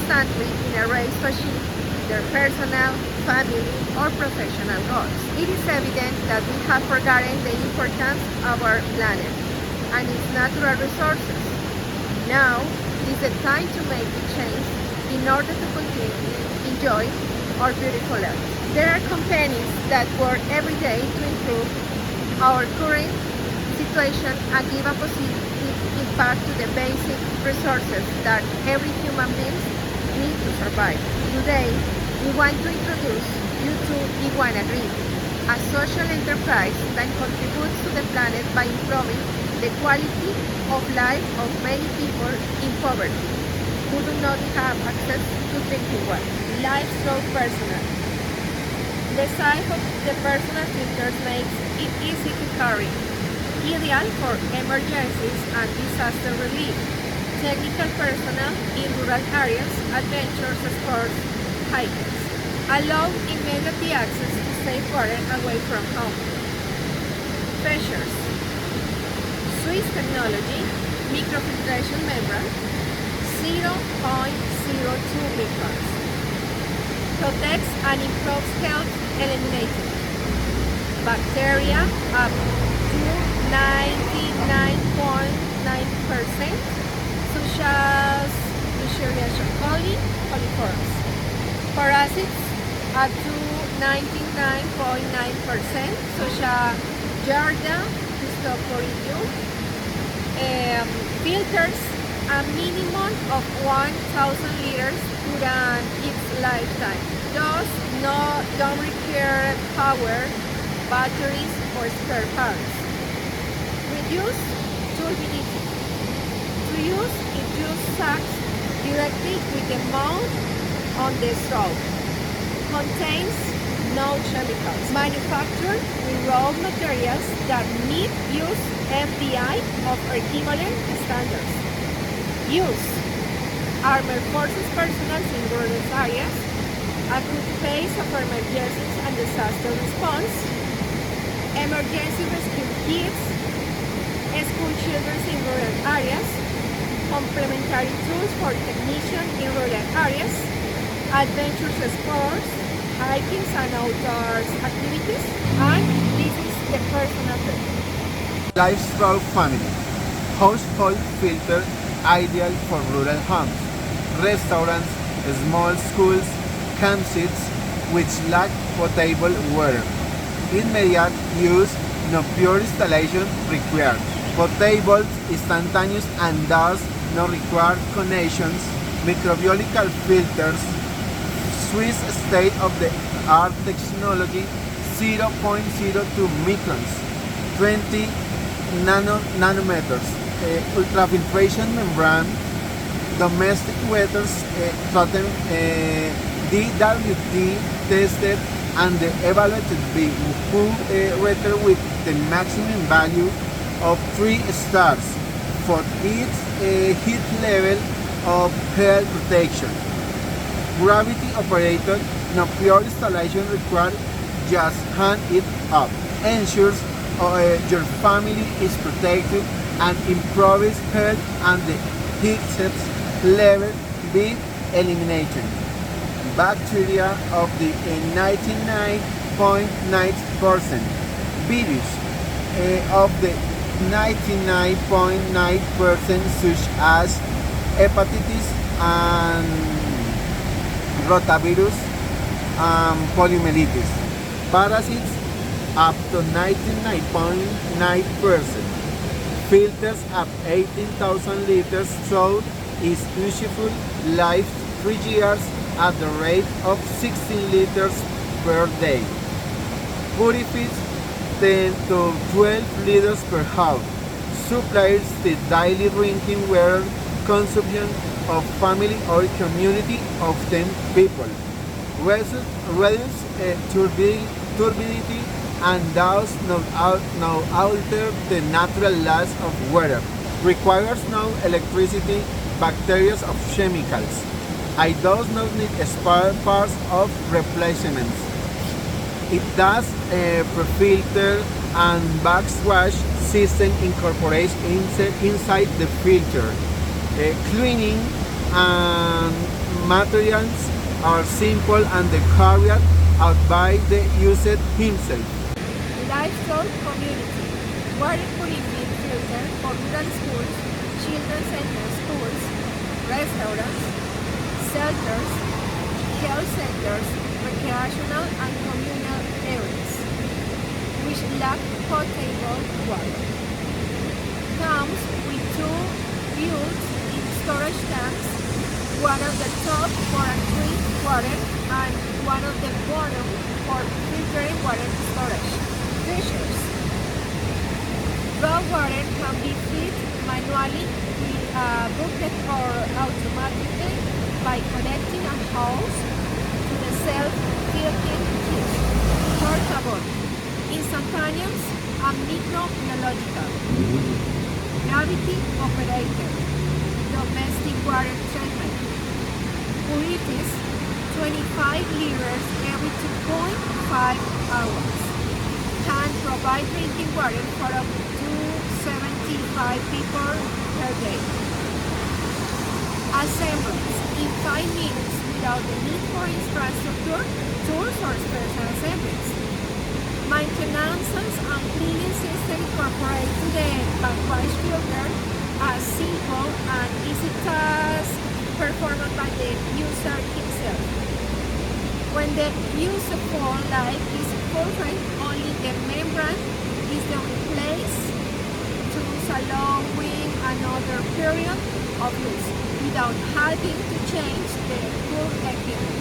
constantly in a race to achieve their personal, family, or professional goals. It is evident that we have forgotten the importance of our planet and its natural resources. Now is the time to make the change in order to continue to enjoy our beautiful earth. There are companies that work every day to improve our current situation and give a positive impact to the basic resources that every human being needs to survive. Today, we want to introduce you to Iwana Green, a social enterprise that contributes to the planet by improving the quality of life of many people in poverty who do not have access to drinking water. Life so personal. The size of the personal filters makes it easy to carry, ideal for emergencies and disaster relief, technical personnel in rural areas, adventures, sports, hikers, allow immediate access to safe water away from home. Features: Swiss technology, microfiltration membrane, 0.02 microns. Protects and improves health, eliminating bacteria up to 99.9%, such as Escherichia coli, coliforms. Parasites up to 99.9%, such as Giardia, Cristoforidium. Filters a minimum of 1,000 liters during its lifetime. Thus, don't require power, batteries, or spare parts. Reduce turbidity. To use, it just sucks directly with the mouth on the straw. Contains no chemicals. Manufactured with raw materials that meet use FDI of equivalent standards. Use: armed forces personnel in rural areas, acute phase of emergencies and disaster response, emergency rescue kits, school children in rural areas, complementary tools for technicians in rural areas, adventure sports, hiking and outdoors activities, and this is the personal filter. Lifestyle family. Household filter ideal for rural homes, restaurants, small schools, campsites which lack potable water. Immediate use, no pure installation required. Potable, instantaneous and thus no required connections. Microbiological filters. Swiss state-of-the-art technology, 0.02 microns, 20 nanometers. Ultrafiltration membrane, domestic waters, DWT tested and evaluated by FUS rated with the maximum value of 3 stars for its heat level of health protection. Gravity operated, no pure installation required, just hand it up. Ensures your family is protected and improves health and the heat level be eliminated. Bacteria of the 99.9%. Virus of the 99.9% such as hepatitis and rotavirus and poliomyelitis. Parasites up to 99.9%. Filters up 18,000 liters, so is useful life 3 years at the rate of 16 liters per day. Purifies 10 to 12 liters per hour. Supplies the daily drinking water consumption of family or community of 10 people. Reduce turbidity and thus not alter the natural laws of water. Requires no electricity, bacteria of chemicals. I does not need spare parts of replacements. It does a pre-filter and backwash system incorporates inside the filter. Cleaning and materials are simple and carried out by the user himself. Livestock community, water purification filter for rural schools, children's center schools, restaurants, shelters, health centers, recreational and communal areas, which lack potable water. Comes with two built-in storage tanks, one on the top for treat water and one on the bottom for filtering water storage. Features: raw water can be filled manually with a bucket or automatically by connecting a hose to the self-filtering kit. Portable, instantaneous and microbiological. Gravity operated. Domestic water treatment. Purities 25 liters every 2.5 hours. Can provide drinking water for up to 75 people per day. Assemblies in 5 minutes without the need for infrastructure, tools or special assemblies. Maintenance and cleaning system incorporate to the backwash filter a simple and easy task performed by the user himself. When the useful life is fulfilled, only the membrane is then replaced to allowing another period of use without having to change the full equipment.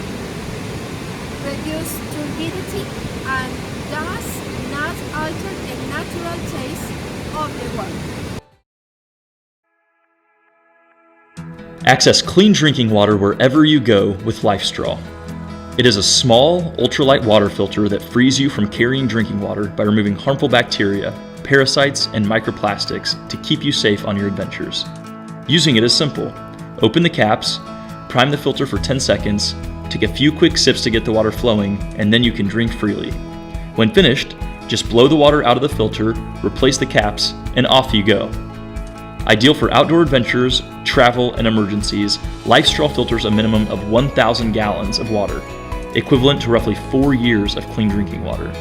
Reduce turbidity and does not alter the natural taste of the water. Access clean drinking water wherever you go with LifeStraw. It is a small, ultralight water filter that frees you from carrying drinking water by removing harmful bacteria, parasites, and microplastics to keep you safe on your adventures. Using it is simple. Open the caps, prime the filter for 10 seconds, take a few quick sips to get the water flowing, and then you can drink freely. When finished, just blow the water out of the filter, replace the caps, and off you go. Ideal for outdoor adventures, travel, and emergencies, LifeStraw filters a minimum of 1,000 gallons of water, equivalent to roughly 4 years of clean drinking water.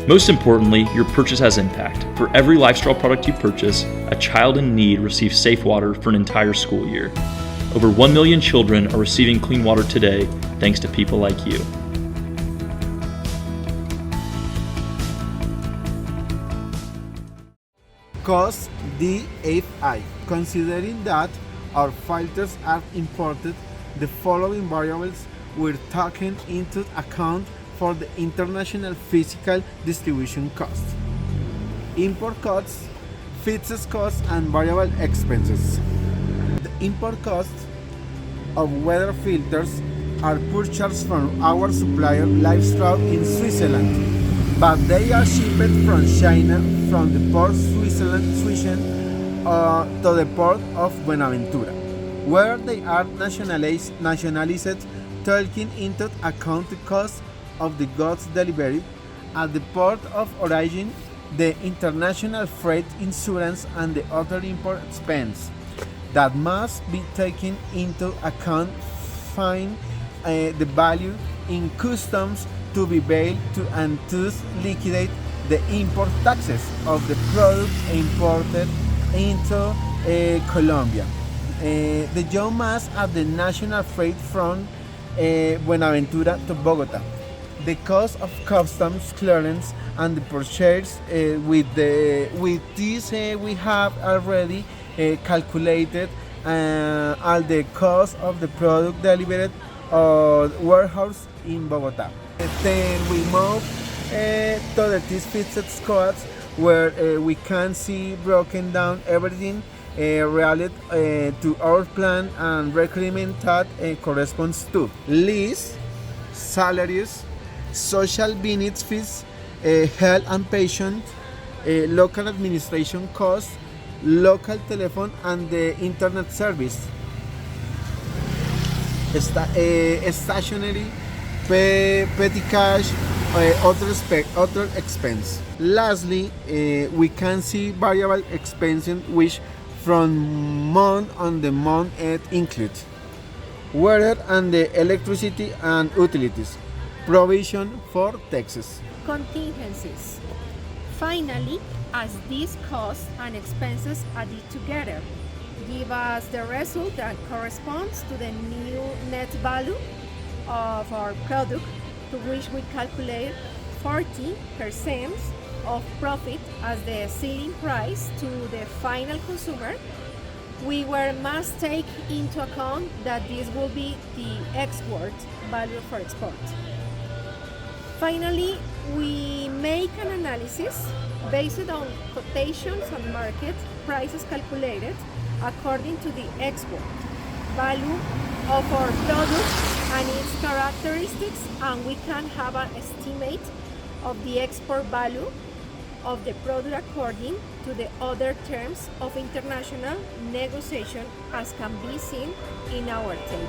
Most importantly, your purchase has impact. For every LifeStraw product you purchase, a child in need receives safe water for an entire school year. Over 1 million children are receiving clean water today thanks to people like you. Cost DFI. Considering that our filters are imported, the following variables were taken into account for the international physical distribution cost: import costs, fixed costs, and variable expenses. The import costs of water filters are purchased from our supplier LifeStraw in Switzerland, but they are shipped from China from the port Switzerland to the port of Buenaventura, where they are nationalized, taking into account the cost of the goods delivered at the port of origin, the international freight insurance, and the other import expense that must be taken into account. Find the value in customs to be paid to, and thus liquidate the import taxes of the product imported into Colombia. The job mass at the national freight from Buenaventura to Bogota. The cost of customs clearance and the purchase with this we have already calculated all the cost of the product delivered or warehouse in Bogota. Then we move to the fixed costs, where we can see broken down everything related to our plan and requirement that corresponds to lease, salaries, social benefits, health and patient, local administration costs, local telephone, and the internet service. Stationery, petty cash, other expense. Lastly, we can see variable expenses which from month on the month include water and the electricity and utilities, provision for taxes. Contingencies. Finally, as these costs and expenses added together give us the result that corresponds to the new net value of our product, to which we calculate 40% of profit as the selling price to the final consumer, we must take into account that this will be the export value for export. Finally, we make an analysis based on quotations and market prices calculated according to the export value of our product and its characteristics, and we can have an estimate of the export value of the product according to the other terms of international negotiation, as can be seen in our table.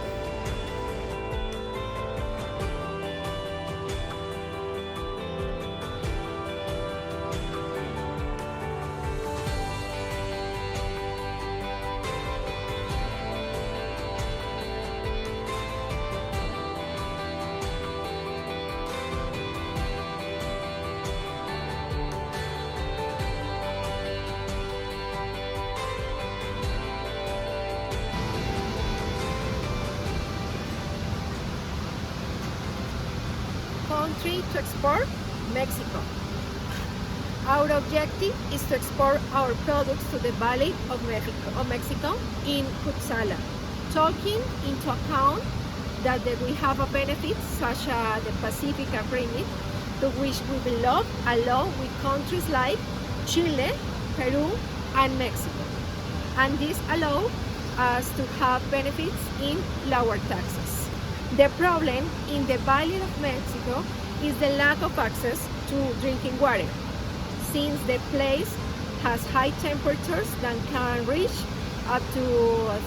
Country to export, Mexico. Our objective is to export our products to the Valley of Mexico in Cutzala, taking into account that we have a benefit such as the Pacific Agreement, to which we will allow with countries like Chile, Peru, and Mexico. And this allows us to have benefits in lower taxes. The problem in the Valley of Mexico is the lack of access to drinking water, since the place has high temperatures that can reach up to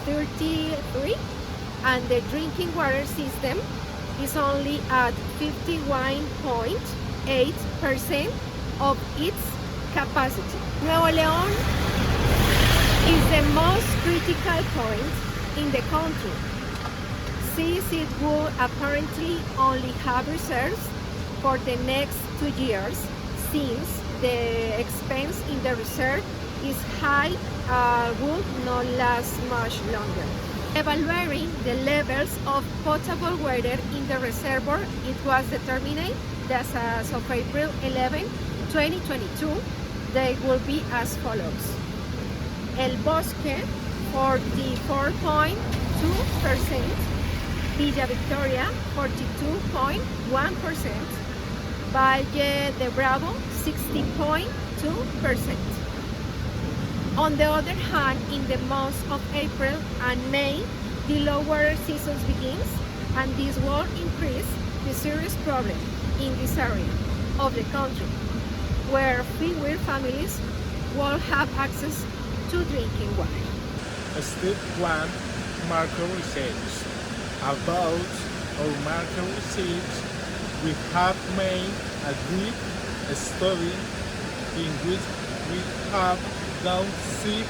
33, and the drinking water system is only at 51.8% of its capacity. Nuevo León is the most critical point in the country, since it will apparently only have reserves for the next 2 years, since the expense in the reserve is high, would not last much longer. Evaluating the levels of potable water in the reservoir, it was determined that as of April 11, 2022, they will be as follows. El Bosque, 44.2%, Villa Victoria, 42.1%, Valle de Bravo, 60.2%. On the other hand, in the months of April and May, the low water season begins, and this will increase the serious problem in this area of the country, where fewer families will have access to drinking water. Step 1. Market research. About our market research, we have made a deep study in which we have done six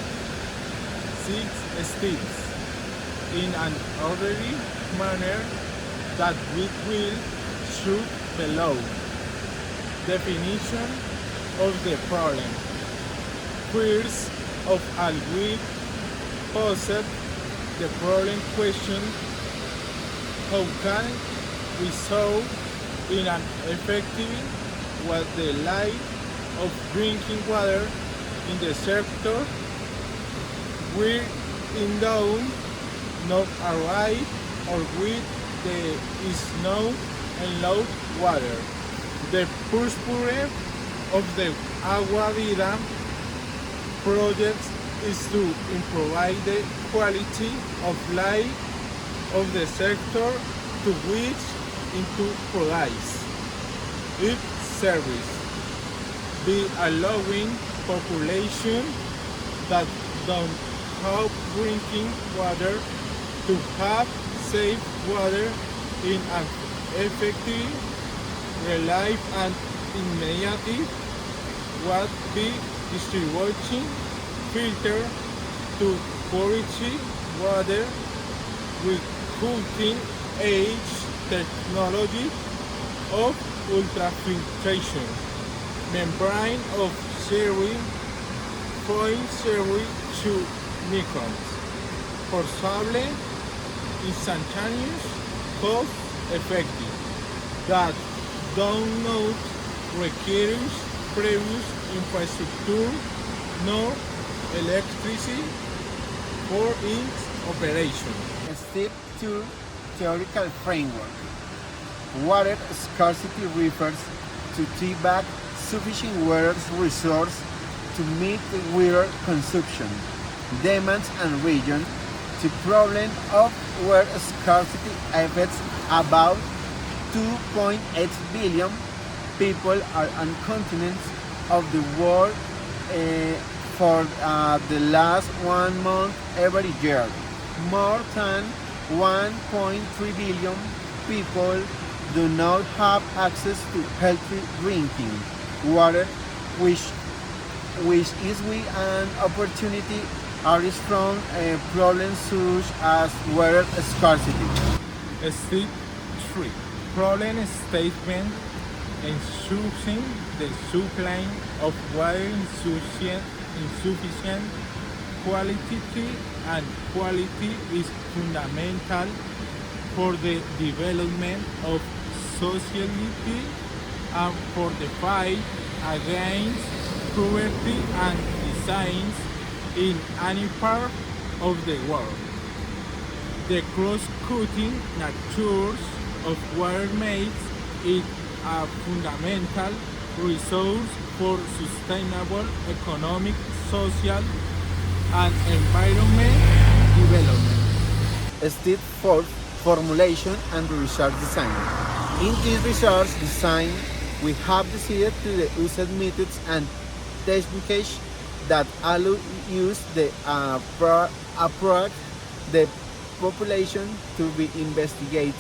steps in an orderly manner that we will show below. Definition of the problem. First of all, we posed the problem question: how can we solve in an effective what the lack of drinking water in the sector will endow not arrive or with the is no enough water. The purpose of the Agua Vida project is to improve the quality of life of the sector to which into provides its service, be allowing population that don't have drinking water to have safe water in an effective, reliable and immediate what be distributing filter to purify water with cutting-edge technology of ultrafiltration, membrane of 0.02 microns, portable, instantaneous, cost-effective, that do not require previous infrastructure nor electricity for its operation. Step 2. Theoretical framework. Water scarcity refers to back sufficient water resource to meet the water consumption, demands and region. The problem of water scarcity affects about 2.8 billion people on continents of the world for the last 1 month every year. More than 1.3 billion people do not have access to healthy drinking water, which is an opportunity are strong problems such as water scarcity. Step 3. Problem statement: ensuring the supply of water insufficient quality and quality is fundamental for the development of society and for the fight against poverty and disease in any part of the world. The cross-cutting nature of water makes it a fundamental resource for sustainable economic, social, and environment development. Step 4. Formulation and research design. In this research design, we have decided to use methods and techniques that allow use the approach the population to be investigated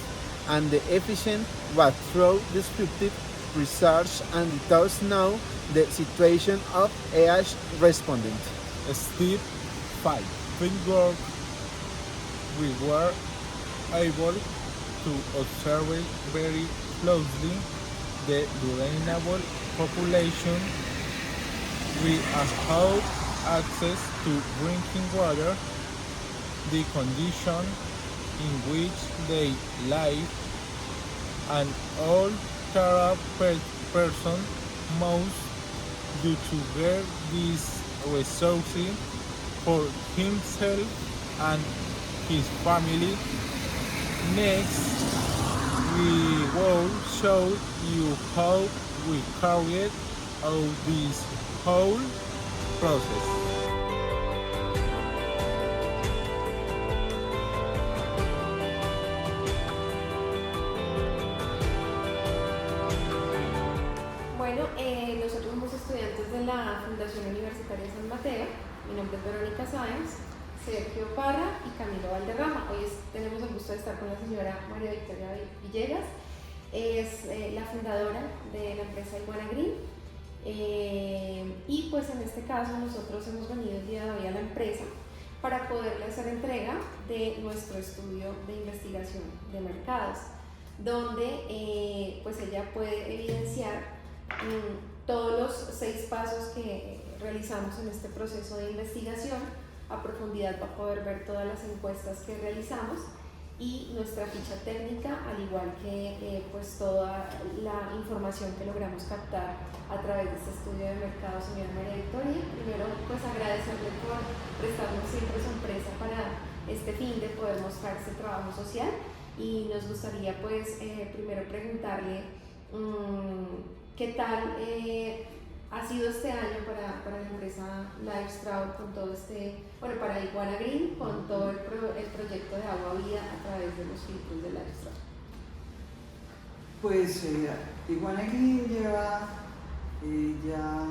and the efficient but through descriptive research and thus know the situation of each respondent. Step 5. Framework. We were able to observe very closely the vulnerable population. We have access to drinking water, the condition in which they live, and all Arab person must do to get these resources for himself and his family. Next, we will show you how we carried out this whole process. Bueno, nosotros somos estudiantes de la Fundación Universitaria San Mateo. Mi nombre es Verónica Sáenz, Sergio Parra y Camilo Valderrama. Hoy tenemos el gusto de estar con la señora María Victoria Villegas. Es la fundadora de la empresa Iwana Green. Y pues en este caso nosotros hemos venido el día de hoy a la empresa para poderle hacer entrega de nuestro estudio de investigación de mercados, donde pues ella puede evidenciar todos los 6 pasos que realizamos en este proceso de investigación. A profundidad va a poder ver todas las encuestas que realizamos y nuestra ficha técnica, al igual que pues toda la información que logramos captar a través de este estudio de mercado. Señora María Victoria, primero pues agradecerle por prestarnos siempre su empresa para este fin de poder mostrar este trabajo social, y nos gustaría pues primero preguntarle qué tal ha sido este año para la empresa Lifestyle con todo para Iwana Green, con todo el proyecto de agua vida a través de los filtros de Lifestyle. Pues Iwana Green lleva ya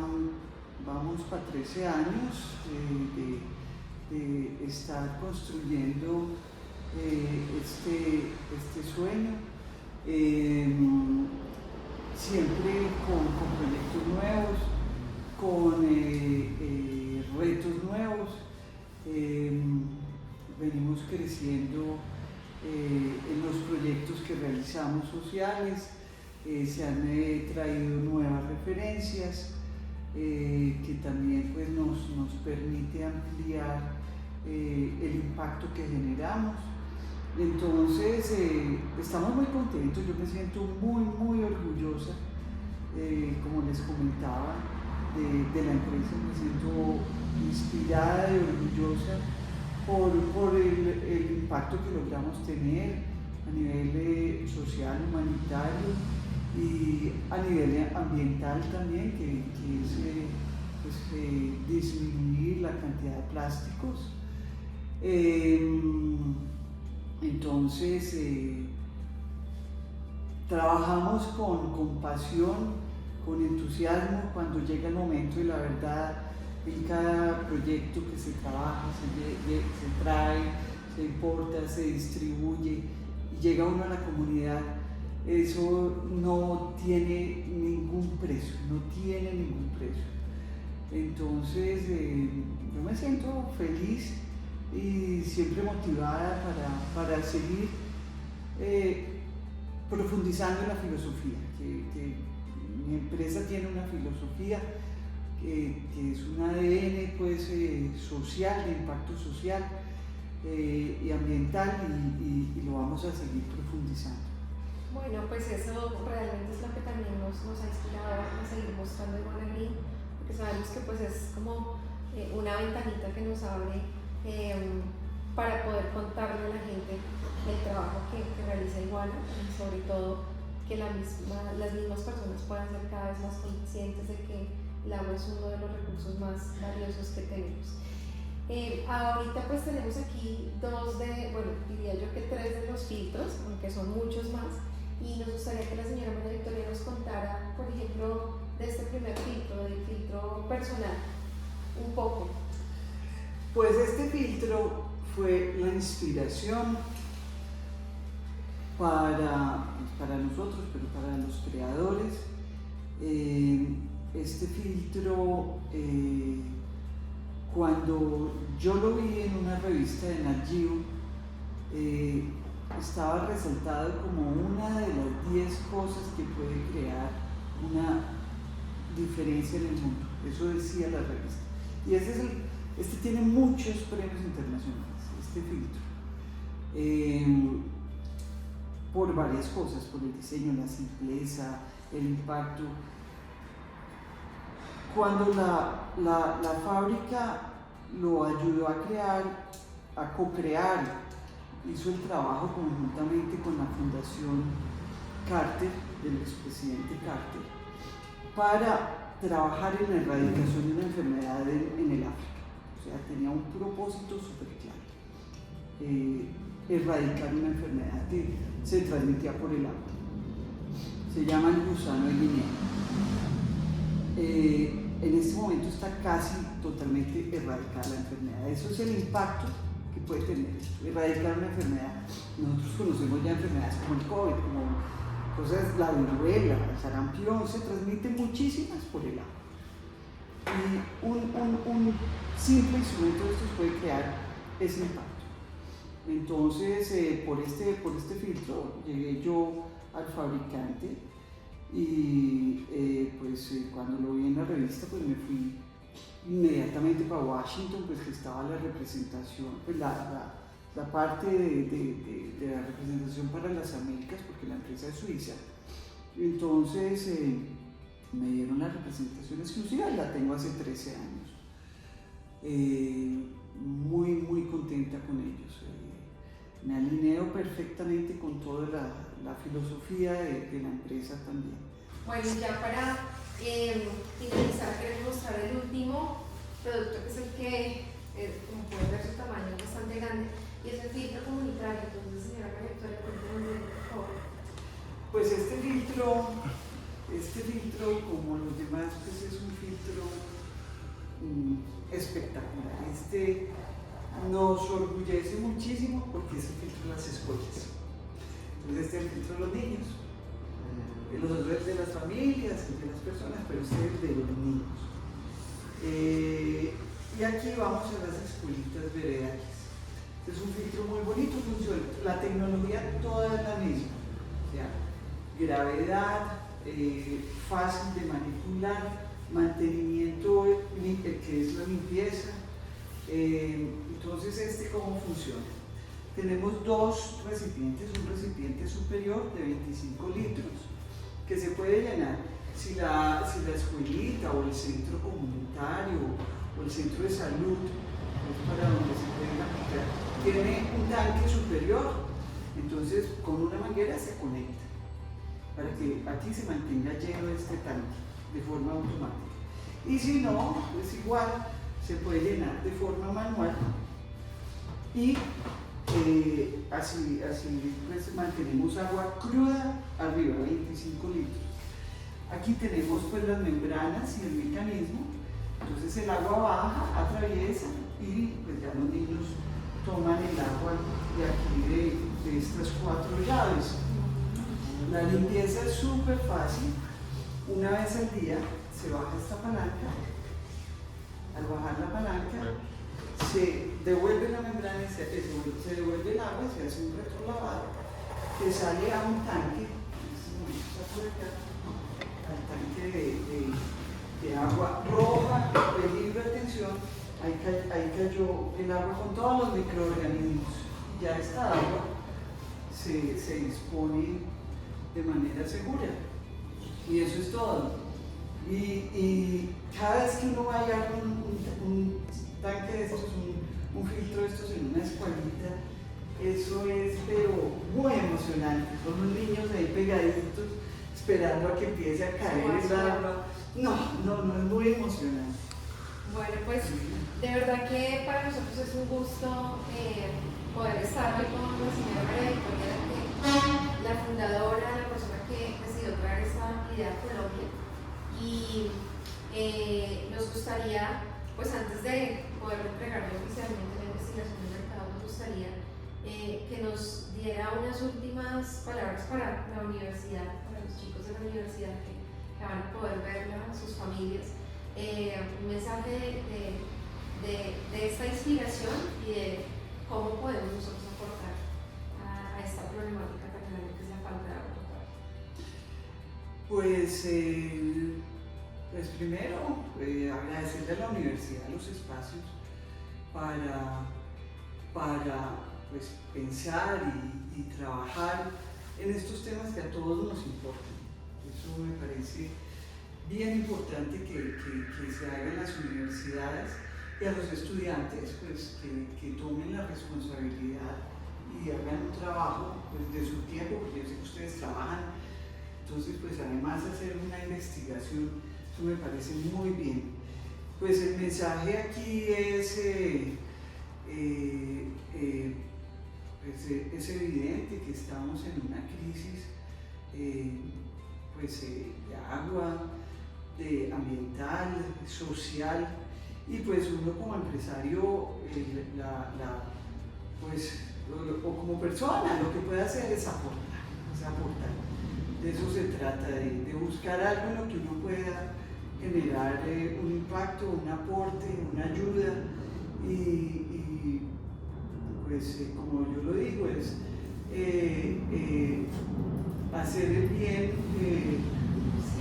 vamos para 13 años de estar construyendo este sueño, siempre con proyectos nuevos, con retos nuevos. Venimos creciendo sociales, se han traído nuevas referencias que también pues, nos permite ampliar el impacto que generamos. Entonces, estamos muy contentos, yo me siento muy orgullosa, como les comentaba, de la empresa, me siento inspirada y orgullosa por el impacto que logramos tener a nivel social, humanitario y a nivel ambiental también, que es pues, disminuir la cantidad de plásticos. Entonces, trabajamos con pasión, con entusiasmo cuando llega el momento de la verdad. En cada proyecto que se trabaja, se trae, se importa, se distribuye y llega uno a la comunidad, eso no tiene ningún precio, Entonces, yo me siento feliz y siempre motivada para seguir profundizando en la filosofía, que mi empresa tiene una filosofía que es un ADN pues, social, de impacto social y ambiental, y lo vamos a seguir profundizando. Bueno, pues eso realmente es lo que también nos ha inspirado a seguir mostrando Iwana Green, porque sabemos que pues es como una ventanita que nos abre para poder contarle a la gente el trabajo que realiza Iwana, y sobre todo que las mismas personas puedan ser cada vez más conscientes de que el agua es uno de los recursos más valiosos que tenemos. Ahorita pues tenemos aquí diría yo que 3 de los filtros, aunque son muchos más, y nos gustaría que la señora María Victoria nos contara, por ejemplo, de este primer filtro, del filtro personal, un poco. Pues este filtro fue la inspiración para nosotros, pero para los creadores. Este filtro, cuando yo lo vi en una revista de Nat Geo, estaba resaltado como una de las 10 cosas que puede crear una diferencia en el mundo. Eso decía la revista. Y este tiene muchos premios internacionales, este filtro. Por varias cosas, por el diseño, la simpleza, el impacto. Cuando la fábrica lo ayudó a crear, a co-crear, hizo el trabajo conjuntamente con la Fundación Carter, del expresidente Carter, para trabajar en la erradicación de una enfermedad en el África. O sea, tenía un propósito súper claro, erradicar una enfermedad que se transmitía por el agua. Se llama el gusano de Guinea. En este momento está casi totalmente erradicada la enfermedad. Eso es el impacto que puede tener esto, erradicar una enfermedad. Nosotros conocemos ya enfermedades como el COVID, como cosas, la viruela, el sarampión, se transmiten muchísimas por el agua. Y un simple instrumento de estos puede crear ese impacto. Entonces, por este filtro llegué yo al fabricante y cuando lo vi en la revista, pues me fui inmediatamente para Washington, pues que estaba la representación, pues la parte de la representación para las Américas, porque la empresa es suiza. Entonces me dieron la representación exclusiva y la tengo hace 13 años. Muy contenta con ellos. Me alineo perfectamente con toda la filosofía de la empresa también. Bueno, ya para finalizar, queremos mostrar el último producto, que es el que, como pueden ver, su tamaño es bastante grande, y es el filtro comunitario. Entonces, señora María Victoria, cuéntenos, por favor. Pues este filtro, como los demás, pues es un filtro espectacular. Nos orgullece muchísimo porque es el filtro de las escuelas. Entonces este es el filtro de los niños, de las familias y de las personas, pero este es de los niños. Y aquí vamos a las escuelitas veredales. Es un filtro muy bonito, funciona. La tecnología toda es la misma. ¿Ya? gravedad, fácil de manipular, mantenimiento, que es la limpieza. Entonces, ¿cómo funciona? Tenemos dos recipientes, un recipiente superior de 25 litros que se puede llenar si la escuelita o el centro comunitario o el centro de salud, para donde se pueden aplicar, tiene un tanque superior. Entonces, con una manguera se conecta para que aquí se mantenga lleno este tanque de forma automática. Y si no, pues igual se puede llenar de forma manual y así pues mantenemos agua cruda arriba, 25 litros. Aquí tenemos pues las membranas y el mecanismo. Entonces el agua baja, atraviesa y pues ya los niños toman el agua de aquí de estas 4 llaves. La limpieza es súper fácil. Una vez al día se baja esta palanca. Al bajar la palanca se devuelve la membrana y se devuelve el agua y se hace un retrolavado que sale a un tanque. En este momento está por acá, al tanque de agua roja, peligro, atención. Ahí cayó el agua con todos los microorganismos. Ya esta agua se dispone de manera segura. Y eso es todo. Y cada vez que uno vaya a un tanque de estos, un filtro de estos en una escuelita, eso es pero muy emocionante. Son los niños ahí pegaditos esperando a que empiece a caer el agua. No, es muy emocionante. Bueno, pues de verdad que para nosotros es un gusto poder estar hoy con la señora María Victoria, la fundadora, la persona que decidió traer esta idea a Colombia. Y nos gustaría, pues antes de poder entregarle oficialmente la investigación del mercado, nos gustaría que nos diera unas últimas palabras para la universidad, para los chicos de la universidad que van a poder verla, sus familias. Un mensaje de esta inspiración y de cómo podemos nosotros aportar a esta problemática tan grande que es la falta de agua potable. Pues primero, agradecerle a la universidad los espacios para pues, pensar y trabajar en estos temas que a todos nos importan. Eso me parece bien importante que se haga en las universidades, y a los estudiantes pues, que tomen la responsabilidad y hagan un trabajo pues, de su tiempo, porque yo sé que ustedes trabajan. Entonces, pues además de hacer una investigación, eso me parece muy bien. Pues el mensaje aquí es evidente que estamos en una crisis de agua, de ambiental, social, y pues uno como empresario, o como persona, lo que puede hacer es aportar. De eso se trata, de buscar algo en lo que uno pueda generar un impacto, un aporte, una ayuda, y pues como yo lo digo, es hacer el bien,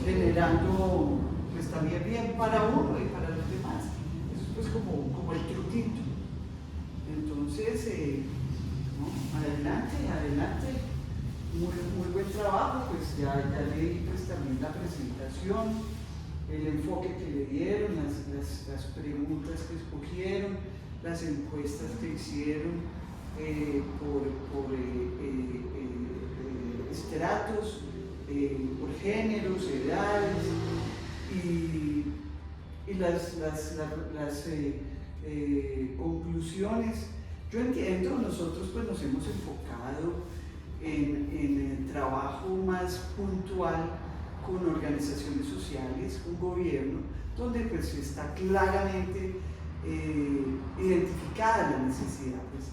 generando pues también bien para uno y para los demás. Eso es pues como el truquito. Entonces, adelante. Muy buen trabajo, pues ya leí pues también la presentación, el enfoque que le dieron, las preguntas que escogieron, las encuestas que hicieron por estratos, por géneros, edades, y las conclusiones. Yo entiendo, nosotros pues nos hemos enfocado en el trabajo más puntual con organizaciones sociales, con gobierno, donde pues está claramente identificada la necesidad. Pues,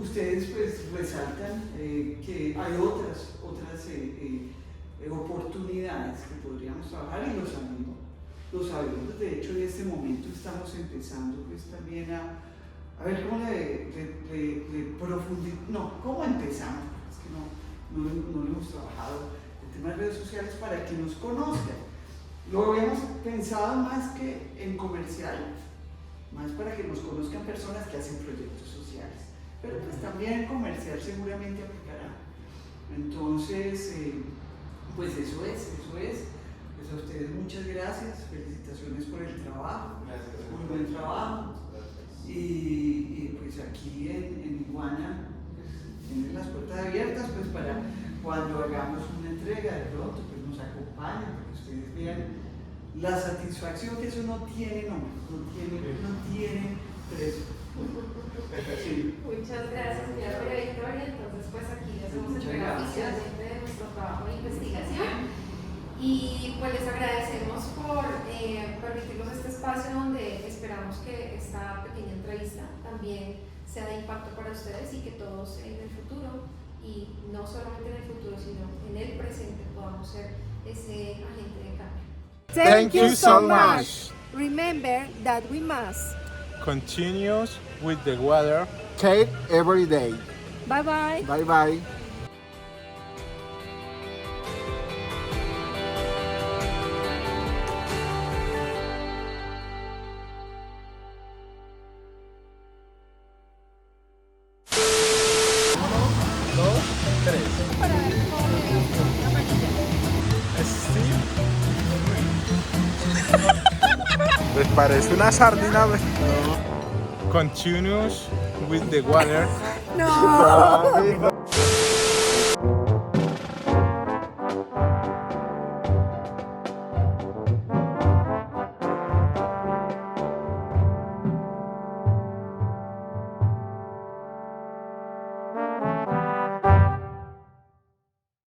ustedes pues resaltan que hay otras oportunidades que podríamos trabajar, y lo sabemos. De hecho, en este momento estamos empezando pues también a ver cómo le profundizamos. No, ¿cómo empezamos? Es que no lo hemos trabajado. tema de redes sociales para que nos conozcan. Lo habíamos pensado más que en comercial, más para que nos conozcan personas que hacen proyectos sociales, pero pues también en comercial seguramente aplicará. Entonces, pues eso es. Pues a ustedes muchas gracias, felicitaciones por el trabajo, muy buen trabajo. Y pues aquí en Iwana tienen las puertas abiertas pues para cuando hagamos una entrega de pronto, pues nos acompañen para que ustedes vean la satisfacción que eso no tiene nombre, no tiene precio. Sí. Muchas gracias, señora María Victoria. Entonces, pues aquí ya hacemos entrega oficialmente de nuestro trabajo de investigación. Y pues les agradecemos por permitirnos este espacio donde esperamos que esta pequeña entrevista también sea de impacto para ustedes y que todos en el futuro, y no solamente en el futuro, sino en el presente, podamos ser ese agente de cambio. Thank you so much. Remember that we must. Continues with the water. Take every day. Bye bye. Bye bye. Les parece una sardina. Continues with the water. No.